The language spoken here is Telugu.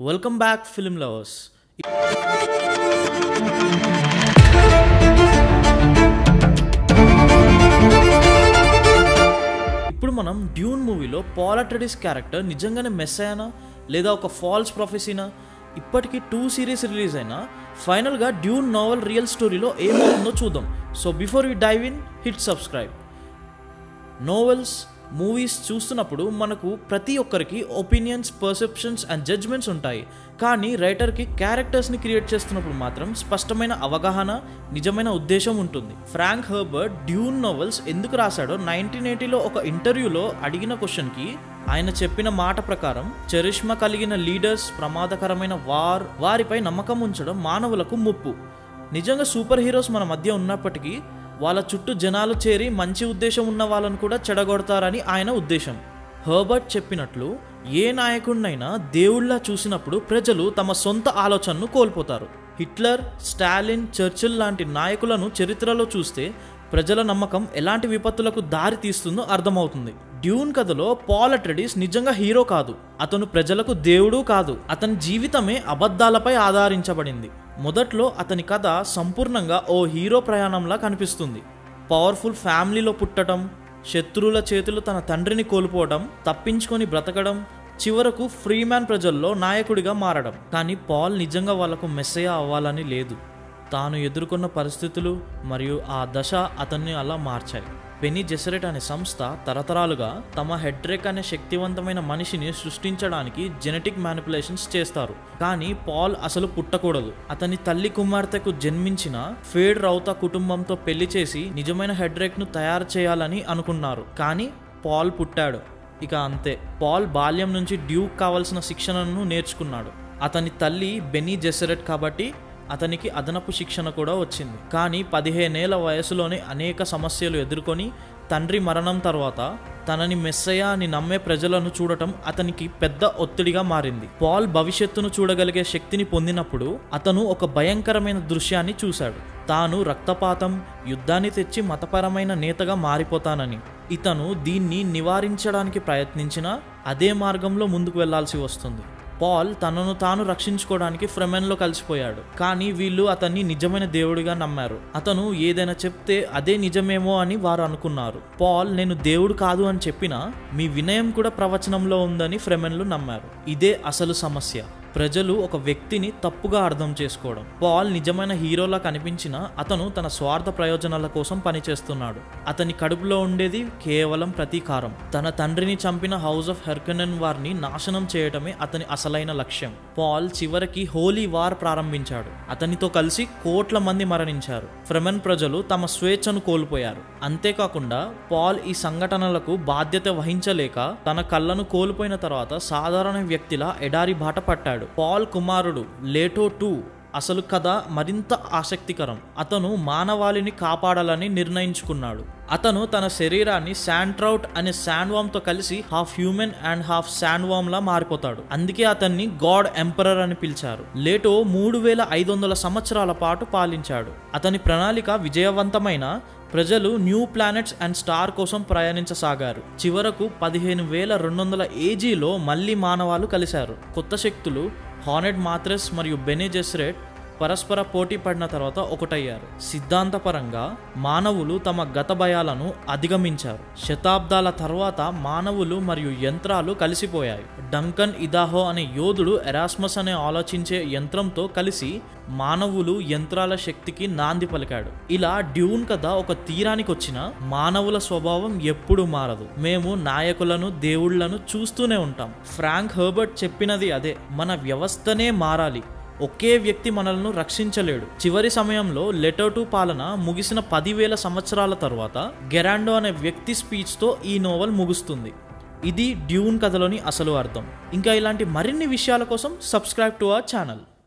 Welcome back film lovers. ఇప్పుడు మనం డ్యూన్ మూవీలో పాల్ అట్రెడిస్ క్యారెక్టర్ నిజంగానే మెస్సయానా లేదా ఒక ఫాల్స్ ప్రొఫెసీనా? ఇప్పటికీ 2 సిరీస్ రిలీజ్ అయినా ఫైనల్గా డ్యూన్ నావెల్ రియల్ స్టోరీలో ఏమవుతుందో చూద్దాం. So before we dive in, hit subscribe. Novels, movies చూస్తున్నప్పుడు మనకు ప్రతి ఒక్కరికి ఒపీనియన్స్, పర్సెప్షన్స్ అండ్ జడ్జ్మెంట్స్ ఉంటాయి. కానీ రైటర్కి క్యారెక్టర్స్ని క్రియేట్ చేస్తున్నప్పుడు మాత్రం స్పష్టమైన అవగాహన, నిజమైన ఉద్దేశం ఉంటుంది. ఫ్రాంక్ హెర్బర్ట్ డ్యూన్ నోవెల్స్ ఎందుకు రాశాడో 1980లో ఒక ఇంటర్వ్యూలో అడిగిన క్వశ్చన్కి ఆయన చెప్పిన మాట ప్రకారం, చరిష్మా కలిగిన లీడర్స్, ప్రమాదకరమైన వారిపై నమ్మకం ఉంచడం మానవులకు ముప్పు. నిజంగా సూపర్ హీరోస్ మన మధ్య ఉన్నప్పటికీ వాళ్ళ చుట్టూ జనాలు చేరి మంచి ఉద్దేశం ఉన్న వాళ్ళను కూడా చెడగొడతారని ఆయన ఉద్దేశం. హెర్బర్ట్ చెప్పినట్లు ఏ నాయకుడినైనా దేవుళ్లా చూసినప్పుడు ప్రజలు తమ సొంత ఆలోచనను కోల్పోతారు. హిట్లర్, స్టాలిన్, చర్చిల్ లాంటి నాయకులను చరిత్రలో చూస్తే ప్రజల నమ్మకం ఎలాంటి విపత్తులకు దారి తీస్తుందో అర్థమవుతుంది. డ్యూన్ కథలో పాల్ అట్రెడిస్ నిజంగా హీరో కాదు, అతను ప్రజలకు దేవుడు కాదు, అతని జీవితమే అబద్ధాలపై ఆధారించబడింది. మొదట్లో అతని కథ సంపూర్ణంగా ఓ హీరో ప్రయాణంలా కనిపిస్తుంది. పవర్ఫుల్ ఫ్యామిలీలో పుట్టడం, శత్రువుల చేతులు తన తండ్రిని కోల్పోవడం, తప్పించుకొని బ్రతకడం, చివరకు ఫ్రీమ్యాన్ ప్రజల్లో నాయకుడిగా మారడం. కానీ పాల్ నిజంగా వాళ్లకు మెస్సయా అవ్వాలని లేదు. తాను ఎదుర్కొన్న పరిస్థితులు మరియు ఆ దశ అతన్ని అలా మార్చాయి. బెనీ జెసెరెట్ అనే సంస్థ తరతరాలుగా తమ హెడ్రేక్ అనే శక్తివంతమైన మనిషిని సృష్టించడానికి జెనెటిక్ మ్యానిపులేషన్స్ చేస్తారు. కానీ పాల్ అసలు పుట్టకూడదు. అతని తల్లి కుమార్తెకు జన్మించిన ఫేడ్ రౌతా కుటుంబంతో పెళ్లి చేసి నిజమైన హెడ్రేక్ను తయారు చేయాలని అనుకున్నారు. కానీ పాల్ పుట్టాడు. ఇక అంతే. పాల్ బాల్యం నుంచి డ్యూక్ కావలసిన శిక్షణను నేర్చుకున్నాడు. అతని తల్లి బెనీ జెసెరెట్ కాబట్టి అతనికి అదనపు శిక్షణ కూడా వచ్చింది. కానీ 15 ఏళ్ల వయసులోనే అనేక సమస్యలు ఎదుర్కొని తండ్రి మరణం తర్వాత తనని మెస్సయా అని నమ్మే ప్రజలను చూడటం అతనికి పెద్ద ఒత్తిడిగా మారింది. పాల్ భవిష్యత్తును చూడగలిగే శక్తిని పొందినప్పుడు అతను ఒక భయంకరమైన దృశ్యాన్ని చూశాడు. తాను రక్తపాతం, యుద్ధాన్ని తెచ్చి మతపరమైన నేతగా మారిపోతానని. ఇతను దీన్ని నివారించడానికి ప్రయత్నించినా అదే మార్గంలో ముందుకు వెళ్లాల్సి వస్తుంది. పాల్ తనను తాను రక్షించుకోవడానికి ఫ్రెమెన్లో కలిసిపోయాడు. కానీ వీళ్ళు అతన్ని నిజమైన దేవుడిగా నమ్మారు. అతను ఏదైనా చెప్తే అదే నిజమేమో అని వారు అనుకున్నారు. పాల్ నేను దేవుడు కాదు అని చెప్పినా మీ వినయం కూడా ప్రవచనంలో ఉందని ఫ్రెమెన్లు నమ్మారు. ఇదే అసలు సమస్య. ప్రజలు ఒక వ్యక్తిని తప్పుగా అర్థం చేసుకోవడం. పాల్ నిజమైన హీరోలా కనిపించినా అతను తన స్వార్థ ప్రయోజనాల కోసం పనిచేస్తున్నాడు. అతని కడుపులో ఉండేది కేవలం ప్రతీకారం. తన తండ్రిని చంపిన హౌస్ ఆఫ్ హెర్కనెన్ వారిని నాశనం చేయడమే అతని అసలైన లక్ష్యం. పాల్ చివరికి హోలీ వార్ ప్రారంభించాడు. అతనితో కలిసి కోట్ల మంది మరణించారు. ఫ్రెమెన్ ప్రజలు తమ స్వేచ్ఛను కోల్పోయారు. అంతేకాకుండా పాల్ ఈ సంఘటనలకు బాధ్యత వహించలేక తన కళ్ళను కోల్పోయిన తర్వాత సాధారణ వ్యక్తిలా ఎడారి బాట పట్టాడు. పాల్ కుమారుడు లేటో 2 అసలు కథ మరింత ఆసక్తికరం. అతను మానవాళిని కాపాడాలని నిర్ణయించుకున్నాడు. అతను తన శరీరాన్ని శాండ్ట్రౌట్ అనే శాండ్వామ్తో కలిసి హాఫ్ హ్యూమన్ అండ్ హాఫ్ శాండ్వామ్లా మారిపోతాడు. అందుకే అతన్ని గాడ్ ఎంపరర్ అని పిలిచారు. లేటో 3500 సంవత్సరాల పాటు పాలించాడు. అతని ప్రణాళిక విజయవంతమైన ప్రజలు న్యూ ప్లానెట్స్ అండ్ స్టార్ కోసం ప్రయాణించసాగారు. చివరకు 15200 ఏజీలో మళ్లీ మానవాలు కలిశారు. కొత్త శక్తులు హానెడ్ మాత్రెస్ మరియు బెనీ జెసెరెట్ పరస్పర పోటీ పడిన తర్వాత ఒకటయ్యారు. సిద్ధాంతపరంగా మానవులు తమ గత భయాలను అధిగమించారు. శతాబ్దాల తర్వాత మానవులు మరియు యంత్రాలు కలిసిపోయాయి. డంకన్ ఇదాహో అనే యోధుడు ఎరాస్మస్ అనే ఆలోచించే యంత్రంతో కలిసి మానవులు యంత్రాల శక్తికి నాంది పలికాడు. ఇలా డ్యూన్ కథ ఒక తీరానికి వచ్చిన మానవుల స్వభావం ఎప్పుడూ మారదు. మేము నాయకులను, దేవుళ్లను చూస్తూనే ఉంటాం. ఫ్రాంక్ హెర్బర్ట్ చెప్పినది అదే. మన వ్యవస్థనే మారాలి. ఒకే వ్యక్తి మనల్ని రక్షించలేడు. చివరి సమయంలో లెటో 2 పాలన ముగిసిన 10,000 సంవత్సరాల తర్వాత గెరాండో అనే వ్యక్తి స్పీచ్తో ఈ నోవెల్ ముగుస్తుంది. ఇది డ్యూన్ కథలోని అసలు అర్థం. ఇంకా ఇలాంటి మరిన్ని విషయాల కోసం సబ్స్క్రైబ్ టు అవర్ ఛానల్.